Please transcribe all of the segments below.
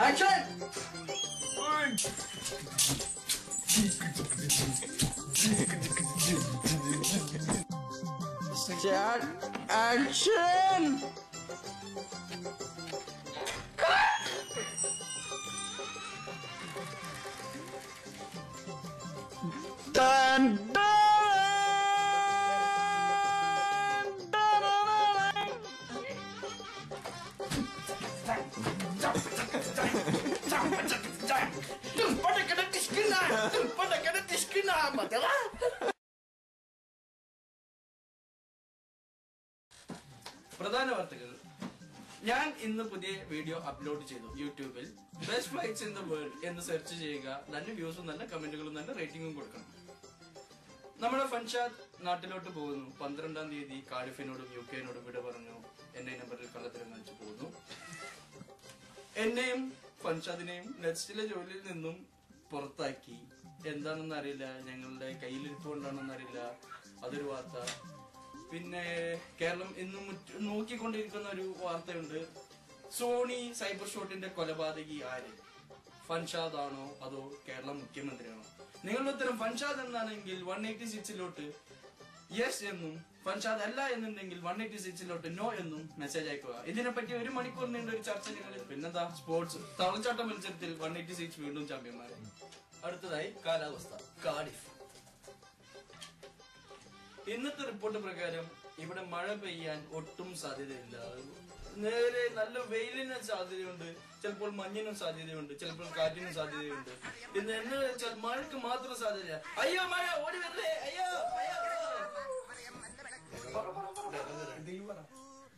Action! Start action! Dun, dun, dun, പ്രധാന വാർത്തകൾ. ഞാൻ ഇന്ന് പുതിയ വീഡിയോ അപ്ലോഡ് ചെയ്തു യൂട്യൂബിൽ. Best flights in the world എന്ന് സെർച്ച് ചെയ്യുക. നല്ല വ്യൂസും നല്ല കമന്റുകളും നല്ല റേറ്റിംഗും കൊടുക്കണം. നമ്മുടെ ഫൻഷാദ് നാട്ടിലോട്ട് പോകുന്നു. 12-ാം തീയതി കാർഡിഫിനോടും UK-നോടും വിട പറഞ്ഞു. എന്റെ നമ്പറിൽ കള്ളത്തരം കാണിച്ചു പോകുന്നു. എന്നെയും ഫൻഷാദിനെയും നെക്സ്റ്റിലെ ജോലിയിൽ നിന്നും പുറത്താക്കി. എന്താണെന്ന് അറിയില്ല, ഞങ്ങളുടെ കയ്യിലിരിപ്പുകൊണ്ടാണെന്ന് അറിയില്ല. അതൊരു വാർത്ത. പിന്നെ കേരളം ഇന്നും നോക്കിക്കൊണ്ടിരിക്കുന്ന ഒരു വാർത്തയുണ്ട്. സോണി സൈബർ ഷോട്ടിന്റെ കൊലപാതകി ആര്? ഫൻഷാദ് ആണോ അതോ കേരള മുഖ്യമന്ത്രിയാണോ? നിങ്ങളുടെ ഉത്തരം ഫൻഷാദ് എന്നാണെങ്കിൽ 186 യെസ് എന്നും, ഫൻഷാദ് അല്ല എന്നുണ്ടെങ്കിൽ 186 നോ എന്നും മെസ്സേജ് അയക്കുക. ഇതിനെപ്പറ്റി 1 മണിക്കൂർ നീണ്ട ഒരു ചർച്ച ഞങ്ങളിൽ. പിന്നെന്താ, സ്പോർട്സ് തളച്ചാട്ട മത്സരത്തിൽ 186 വീണ്ടും ചാമ്പ്യന്മാരായി. അടുത്തതായി കാലാവസ്ഥ. കാർഡിഫ്. ഇന്നത്തെ റിപ്പോർട്ട് പ്രകാരം ഇവിടെ മഴ പെയ്യാൻ ഒട്ടും സാധ്യതയില്ല. നേരെ നല്ല വെയിലിന് സാധ്യതയുണ്ട്, ചിലപ്പോൾ മഞ്ഞിനും സാധ്യതയുണ്ട്, ചിലപ്പോൾ കാറ്റിനും സാധ്യതയുണ്ട്. ഇന്ന് എന്ന് വെച്ചാൽ മഴക്ക് മാത്രം സാധ്യത. അയ്യോ മഴ ഓടി വരല്ലേ, അയ്യോ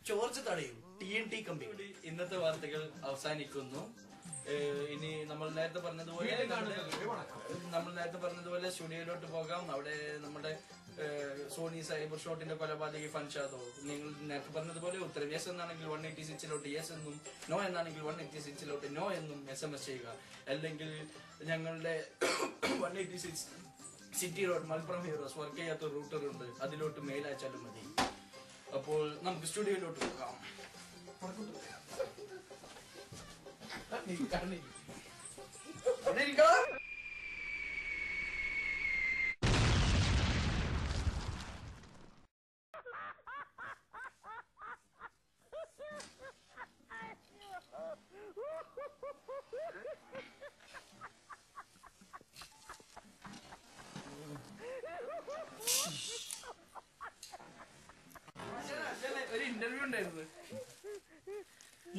ചോർച്ച തടയും TNT കമ്പി. ഇന്നത്തെ വാർത്തകൾ അവസാനിക്കുന്നു. ഇനി നമ്മൾ നേരത്തെ പറഞ്ഞതുപോലെ സ്റ്റുഡിയോയിലോട്ട് പോകാം. അവിടെ നമ്മുടെ സോണി സൈബർ ഷോട്ടിന്റെ കൊലപാതകി ഫൻഷാദോ, നിങ്ങൾ നേരത്തെ പറഞ്ഞതുപോലെ ഉത്തരം യെസ് എന്നാണെങ്കിൽ 186 യെസ് എന്നും, നോ എന്നാണെങ്കിൽ 186 നോ എന്നും SMS ചെയ്യുക. അല്ലെങ്കിൽ ഞങ്ങളുടെ 186 city road Malappuram heroes work ചെയ്യാത്ത റൂട്ടർ ഉണ്ട്, അതിലോട്ട് മെയിൽ അയച്ചാലും മതി. അപ്പോൾ നമുക്ക് സ്റ്റുഡിയോയിലോട്ട് പോകാം. ഒരു ഇന്റർവ്യൂ ഉണ്ടായിരുന്നു.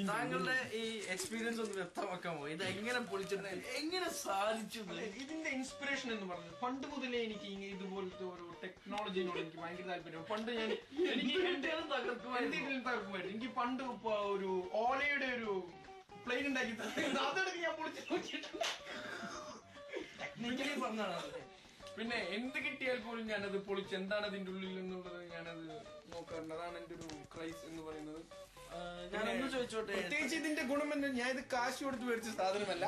താങ്കളുടെ ഈ എക്സ്പീരിയൻസ് ഒന്ന് വ്യക്തമാക്കാമോ? ഇത് എങ്ങനെ പൊളിച്ചിട്ട് എങ്ങനെ സാധിച്ചു? ഇതിന്റെ ഇൻസ്പിറേഷൻ എന്ന് പറഞ്ഞത് പണ്ട് മുതലേ എനിക്ക് ഇതുപോലത്തെ ഒരു ടെക്നോളജിനോട് എനിക്ക് ഭയങ്കര താല്പര്യം. പണ്ട് ഞാൻ തകർക്കുമായിരുന്നു. എനിക്ക് പണ്ട് ഒരു ഓലയുടെ ഒരു പ്ലെയിൻ ഉണ്ടാക്കി അതെടുക്ക് ഞാൻ പൊളിച്ച് നോക്കിയിട്ടുണ്ട്. ടെക്നിക്കലി പറഞ്ഞാണ്. പിന്നെ എന്ത് കിട്ടിയാൽ പോലും ഞാനത് പൊളിച്ച് എന്താണ് അതിന്റെ ഉള്ളിൽ എന്നുള്ളത് ഞാനത് നോക്കാറുണ്ട്. അതാണ് എന്റെ ഒരു ക്രൈസ് എന്ന് പറയുന്നത്. ഞാനൊന്ന് ചോദിച്ചോട്ടെ, പ്രത്യേകിച്ച് ഇതിന്റെ ഗുണമെന്ന് ഞാൻ ഇത് കാശ് കൊടുത്ത് മേടിച്ച സാധനമല്ല.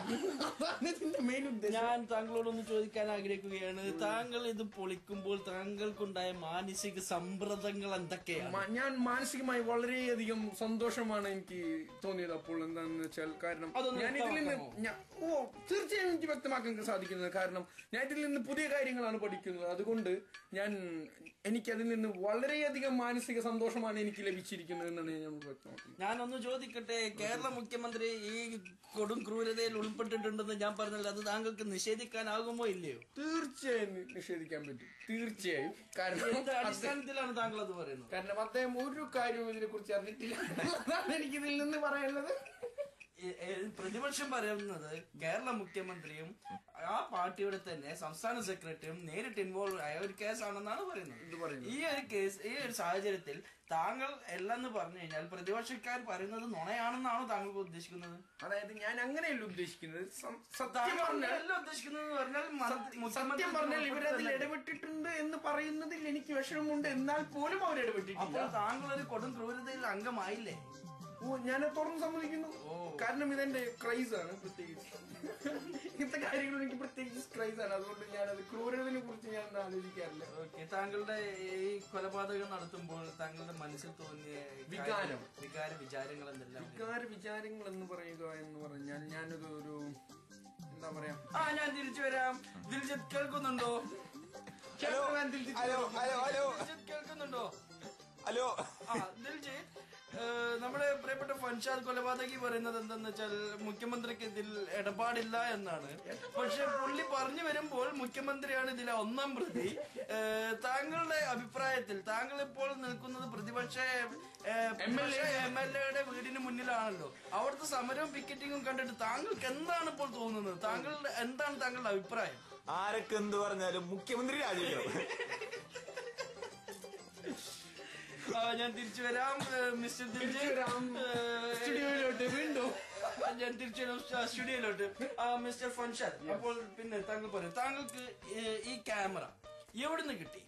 അതാണ് ഇതിന്റെ മെയിൻ ഉദ്ദേശം. ഞാൻ താങ്കളോടൊന്ന് ചോദിക്കാൻ ആഗ്രഹിക്കുകയാണ്. താങ്കൾ ഇത് പൊളിക്കുമ്പോൾ താങ്കൾക്കുണ്ടായ മാനസിക സമ്മർദ്ദങ്ങൾ എന്തൊക്കെയാണ്? ഞാൻ മാനസികമായി വളരെയധികം സന്തോഷമാണ് എനിക്ക് തോന്നിയത്. അപ്പോൾ എന്താണെന്ന് വെച്ചാൽ, കാരണം ഞാൻ ഇതിൽ നിന്ന് തീർച്ചയായും എനിക്ക് വ്യക്തമാക്കാൻ സാധിക്കുന്നത്. കാരണം ഞാൻ ഇതിൽ നിന്ന് പുതിയ കാര്യങ്ങളാണ് പഠിക്കുന്നത്. അതുകൊണ്ട് എനിക്കതിൽ നിന്ന് വളരെയധികം മാനസിക സന്തോഷമാണ് എനിക്ക് ലഭിച്ചിരിക്കുന്നത് എന്നാണ് ഞാൻ വ്യക്തമാക്കുന്നത്. ഞാനൊന്ന് ചോദിക്കട്ടെ, കേരള മുഖ്യമന്ത്രി ഈ കൊടും ക്രൂരതയിൽ ഉൾപ്പെട്ടിട്ടുണ്ടെന്ന് ഞാൻ പറഞ്ഞല്ലോ, അത് താങ്കൾക്ക് നിഷേധിക്കാനാകുമോ ഇല്ലയോ? തീർച്ചയായും നിഷേധിക്കാൻ പറ്റും, തീർച്ചയായും. കാരണം അടിസ്ഥാനത്തിലാണ് താങ്കൾ അത് പറയുന്നത്? കാരണം അദ്ദേഹം ഒരു കാര്യവും ഇതിനെ കുറിച്ച് അറിഞ്ഞിട്ടില്ല. അതാണ് എനിക്കിതിൽ നിന്ന് പറയാനുള്ളത്. പ്രതിപക്ഷം പറയുന്നത് കേരള മുഖ്യമന്ത്രിയും ആ പാർട്ടിയുടെ തന്നെ സംസ്ഥാന സെക്രട്ടറിയും നേരിട്ട് ഇൻവോൾവ് ആയ ഒരു കേസാണെന്നാണ് പറയുന്നത്. ഈ ഒരു സാഹചര്യത്തിൽ താങ്കൾ അല്ലെന്ന് പറഞ്ഞു കഴിഞ്ഞാൽ പ്രതിപക്ഷക്കാർ പറയുന്നത് നുണയാണെന്നാണോ താങ്കൾക്ക് ഉദ്ദേശിക്കുന്നത്? അതായത് ഞാൻ അങ്ങനെയല്ല ഉദ്ദേശിക്കുന്നത്. സത്യം പറഞ്ഞാൽ ഇവരതിൽ ഇടപെട്ടിട്ടുണ്ട് എന്ന് പറയുന്നതിൽ എനിക്ക് വിഷമമുണ്ട്. എന്നാൽ പോലും അവർ ഇടപെട്ടിട്ടില്ല. അപ്പോൾ താങ്കൾ ഒരു കൊടും ക്രൂരതയിൽ അംഗമായില്ലേ? ഞാൻ തുറന്ന് സമ്മതിക്കുന്നു. കാരണം ഇതെന്റെ ക്രൈസാണ്. പ്രത്യേകിച്ച് ഇങ്ങനത്തെ കാര്യങ്ങൾ എനിക്ക് പ്രത്യേകിച്ച് ക്രൈസാണ്. അതുകൊണ്ട് ഞാനത് ക്രൂരതയെ കുറിച്ച് ഞാൻ ആലോചിക്കാറില്ല. ഓക്കെ, താങ്കളുടെ ഈ കൊലപാതകം നടത്തുമ്പോൾ താങ്കളുടെ മനസ്സിൽ തോന്നിയ വിചാരങ്ങൾ എന്തെല്ലാം? വിചാരങ്ങൾ എന്ന് പറയുക എന്ന് പറഞ്ഞാൽ ഞാനത് ഒരു എന്താ പറയാ, ഞാൻ തിരിച്ചു വരാം. ദിൽജിത്ത് കേൾക്കുന്നുണ്ടോ? കേൾക്കുന്നുണ്ടോ? ഹലോ. ദിൽജിത്ത്, നമ്മുടെ പ്രിയപ്പെട്ട ഫൻഷാദ് കൊലപാതകി പറയുന്നത് എന്താന്ന് വെച്ചാൽ മുഖ്യമന്ത്രിക്ക് ഇതിൽ ഇടപാടില്ല എന്നാണ്. പക്ഷെ പുള്ളി പറഞ്ഞു വരുമ്പോൾ മുഖ്യമന്ത്രിയാണ് ഇതിലെ ഒന്നാം പ്രതി. താങ്കളുടെ അഭിപ്രായത്തിൽ താങ്കൾ ഇപ്പോൾ നിൽക്കുന്നത് പ്രതിപക്ഷ MLA-യുടെ വീടിന് മുന്നിലാണല്ലോ. അവിടുത്തെ സമരവും പിക്കറ്റിങ്ങും കണ്ടിട്ട് താങ്കൾക്ക് എന്താണ് ഇപ്പോൾ തോന്നുന്നത്? എന്താണ് താങ്കളുടെ അഭിപ്രായം? ആരൊക്കെ എന്ത് പറഞ്ഞാലും മുഖ്യമന്ത്രി രാജിവെക്കണം. ഞാൻ തിരിച്ചു വരാം മിസ്റ്റർ സ്റ്റുഡിയോയിലോട്ട്. വീണ്ടും ഞാൻ തിരിച്ചു വരാം സ്റ്റുഡിയോയിലോട്ട്. മിസ്റ്റർ ഫൻഷാദ്, അപ്പോൾ പിന്നെ താങ്കൾ പറയും, താങ്കൾക്ക് ഈ ക്യാമറ എവിടുന്ന് കിട്ടി?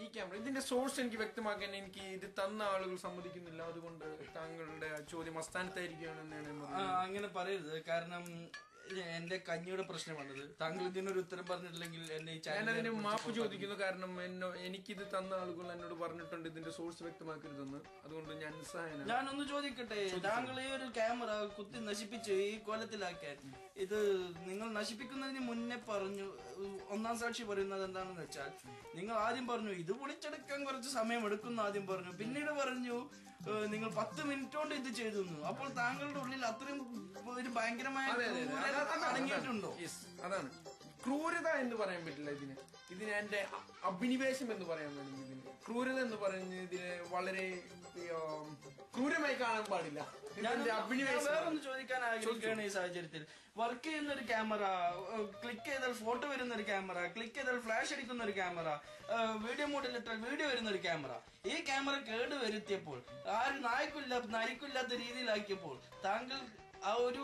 ഈ ക്യാമറ ഇതിന്റെ സോഴ്സ് എനിക്ക് വ്യക്തമാക്കാൻ എനിക്ക് ഇത് തന്ന ആളുകൾ സമ്മതിക്കുന്നില്ല. അതുകൊണ്ട് താങ്കളുടെ ചോദ്യം അസ്ഥാനത്തായിരിക്കുകയാണെന്നാണ്. അങ്ങനെ പറയരുത്, കാരണം എന്റെ കഞ്ഞിയുടെ പ്രശ്നമാണത്. താങ്കൾ ഇതിനൊരു ഉത്തരം പറഞ്ഞിട്ടില്ലെങ്കിൽ എന്നെ ഞാനതിന് മാപ്പ് ചോദിക്കുന്നു. കാരണം എനിക്കിത് തന്ന ആളുകൾ എന്നോട് പറഞ്ഞിട്ടുണ്ട് ഇതിന്റെ സോഴ്സ് വ്യക്തമാക്കരുതെന്ന്. അതുകൊണ്ട് ഞാൻ നിസ്സഹായനാണ്. ഞാനൊന്ന് ചോദിക്കട്ടെ, താങ്കൾ ഈ ഒരു ക്യാമറ കുത്തി നശിപ്പിച്ച് ഈ കോലത്തിലാക്കാൻ ഇത് നിങ്ങൾ നശിപ്പിക്കുന്നതിന് മുന്നേ പറഞ്ഞു, ഒന്നാം സാക്ഷി പറയുന്നത് എന്താണെന്ന് വെച്ചാൽ, നിങ്ങൾ ആദ്യം പറഞ്ഞു ഇത് പൊളിച്ചെടുക്കാൻ കുറച്ച് സമയം എടുക്കുന്നു ആദ്യം പറഞ്ഞു. പിന്നീട് പറഞ്ഞു നിങ്ങൾ 10 മിനിറ്റ് കൊണ്ട് ഇത് ചെയ്തു. അപ്പോൾ താങ്കളുടെ ഉള്ളിൽ അത്രയും ഒരു ഭയങ്കരമായ അടങ്ങിയിട്ടുണ്ടോ? അതാണ് ക്രൂരത എന്ന് പറയാൻ പറ്റില്ല ഇതിന് എന്റെ അഭിനിവേശം എന്ന് പറയാൻ വേണ്ടി. ഇതിന് ക്രൂരത എന്ന് പറയുന്നത് ഇതിന് വളരെ ക്രൂരമായി കാണാൻ പാടില്ല. വേറൊന്ന് ചോദിക്കാൻ ആഗ്രഹിക്കുകയാണ് ഈ സാഹചര്യത്തിൽ. വർക്ക് ചെയ്യുന്ന ഒരു ക്യാമറ, ക്ലിക്ക് ചെയ്താൽ ഫോട്ടോ വരുന്ന ഒരു ക്യാമറ, ക്ലിക്ക് ചെയ്താൽ ഫ്ലാഷ് അടിക്കുന്ന ഒരു ക്യാമറ, വീഡിയോ മോഡിലിട്ടാൽ വീഡിയോ വരുന്ന ഒരു ക്യാമറ, ഈ ക്യാമറ കേട് വരുത്തിയപ്പോൾ, നരിക്കില്ലാത്ത രീതിയിലാക്കിയപ്പോൾ താങ്കൾ ആ ഒരു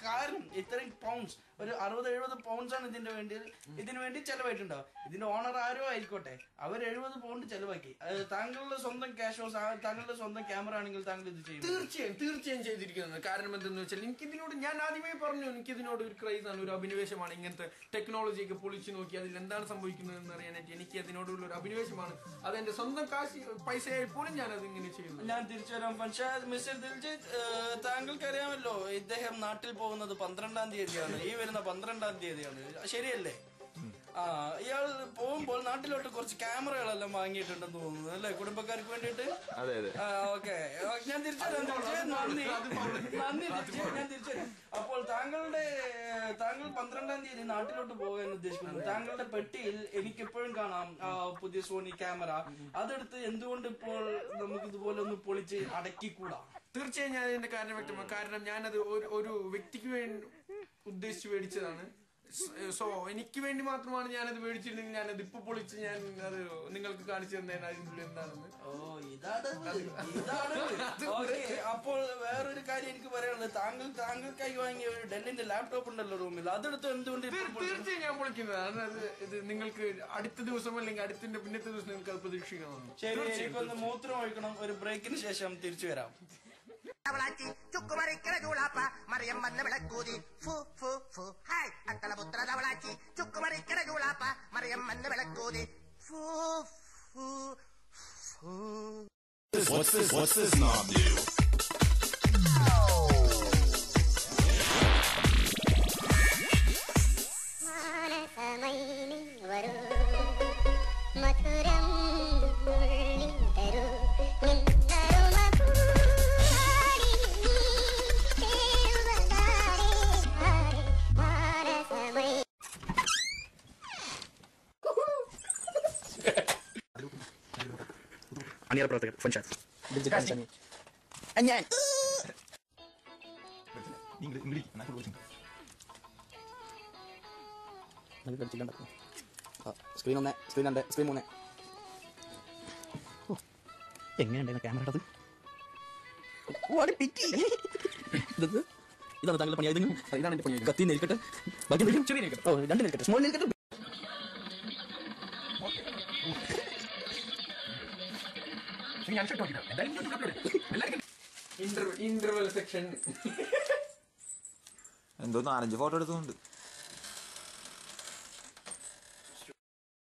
കാരണം ഇത്രയും പൗണ്ട്സ്, ഒരു 60-70 പൗണ്ട്സ് ആണ് ഇതിനു വേണ്ടി ചെലവായിട്ടുണ്ടാവും. ഇതിന്റെ ഓണർ ആരോ ആയിക്കോട്ടെ, അവർ 70 പൗണ്ട് ചെലവാക്കി. താങ്കളുടെ സ്വന്തം ക്യാഷോ താങ്കളുടെ സ്വന്തം ക്യാമറ ആണെങ്കിൽ താങ്കൾ ഇത് ചെയ്യും? തീർച്ചയായും ചെയ്തിരിക്കുന്നത്. കാരണം എന്തെന്ന് വെച്ചാൽ എനിക്കിതിനോട്, ഞാൻ ആദ്യമേ പറഞ്ഞു, എനിക്കിതിനോട് ഒരു ക്രൈസാണ്, ഒരു അഭിനിവേശമാണ്. ഇങ്ങനത്തെ ടെക്നോളജിയൊക്കെ പൊളിച്ചു നോക്കി അതിൽ എന്താണ് സംഭവിക്കുന്നത് എന്ന് അറിയാനായിട്ട് എനിക്ക് അതിനോടുള്ള ഒരു അഭിനിവേശമാണ്. അതെന്റെ സ്വന്തം പൈസയായി പോലും ഞാൻ അതിങ്ങനെ ചെയ്യുന്നു. ഞാൻ തിരിച്ചു വരാം. പക്ഷേ മിസ്റ്റർ ദിൽജിത്ത്, താങ്കൾക്ക് അറിയാമല്ലോ ഇദ്ദേഹം നാട്ടിൽ പോകുന്നത് 12-ാം തീയതിയാണ്. ഈ വരുന്ന 12-ാം തീയതിയാണ്, ശരിയല്ലേ? ഇയാൾ പോകുമ്പോൾ നാട്ടിലോട്ട് കുറച്ച് ക്യാമറകളെല്ലാം വാങ്ങിയിട്ടുണ്ടെന്ന് തോന്നുന്നു അല്ലെ, കുടുംബക്കാർക്ക് വേണ്ടിയിട്ട്? ഓക്കെ, ഞാൻ തിരിച്ചുതരാം. നന്ദി. ഞാൻ തിരിച്ചുതരാം. അപ്പോൾ താങ്കൾ 12-ാം തീയതി നാട്ടിലോട്ട് പോകാൻ ഉദ്ദേശിക്കുന്നു. താങ്കളുടെ പെട്ടിയിൽ എനിക്കെപ്പോഴും കാണാം പുതിയ സോണി ക്യാമറ. അതെടുത്ത് എന്തുകൊണ്ട് ഇപ്പോൾ നമുക്ക് ഇതുപോലെ ഒന്ന് പൊളിച്ച് അടക്കിക്കൂടാ? തീർച്ചയായും ഞാൻ ഇതിന്റെ കാരണം വ്യക്തമാണ്. കാരണം ഞാനത് ഒരു വ്യക്തിക്ക് വേണ്ടി ഉദ്ദേശിച്ച് മേടിച്ചതാണ്. സോ എനിക്ക് വേണ്ടി മാത്രമാണ് ഞാനത് മേടിച്ചിരുന്നെങ്കിൽ ഞാനത് ഇപ്പൊ പൊളിച്ച് ഞാൻ അത് നിങ്ങൾക്ക് കാണിച്ചു തന്നേനെ അതിനുള്ളിൽ എന്താണെന്ന്. അപ്പോൾ വേറൊരു കാര്യം എനിക്ക് പറയാനുള്ളത്, താങ്കൾക്കായി വാങ്ങിയ ഒരു ഡെല്ലിന്റെ ലാപ്ടോപ്പ് ഉണ്ടല്ലോ റൂമിൽ, അതെടുത്ത് എന്തുകൊണ്ട്? തീർച്ചയായും ഞാൻ പൊളിക്കുന്നതാണ്. ഇത് നിങ്ങൾക്ക് അടുത്ത ദിവസം അല്ലെങ്കിൽ അടുത്തിന്റെ പിന്നത്തെ ദിവസം നിങ്ങൾക്ക് അത് പ്രതീക്ഷിക്കണം. ശരി, എനിക്കൊന്ന് മൂത്രം ഒഴിക്കണം. ഒരു ബ്രേക്കിന് ശേഷം തിരിച്ചു വരാം. അവളാച്ചി ചുക്കുമറിക്കണ ചൂളാപ്പ മറിയം വന്ന വിളക്കൂതി ഫു ഫു ഫു ഹായ് അക്കളപുത്ര തവളാച്ചി ചുക്കുമറിക്കണ ചൂളാപ്പ മറിയം വന്ന വിളക്കൂതി ഫു ഫു ഫു. What's this knob do? മാനസമൈനി വരൂ മധുരം ഉള്ളിൽ തരൂ അണിയറ പ്രവർത്തകർ ഫൻഷാദ് ഞാൻ സ്ക്രീൻ 1, സ്ക്രീൻ 2, സ്ക്രീൻ 3. എങ്ങനെയുണ്ടായിരുന്നു ക്യാമറ? ഇതാണ് താങ്കളുടെ പണിയായത്? ഇതാണ് എന്റെ പണി. കത്തി നിൽക്കട്ടെ, ബാക്കി ചെറിയ നിൽക്കട്ടെ. ഓ, 2 നിൽക്കട്ടെ, സ്മോൾ നിൽക്കട്ടെ. ഇന്റർവെൽ സെക്ഷൻ എന്തോ 4-5 ഫോട്ടോ എടുത്തുകൊണ്ട്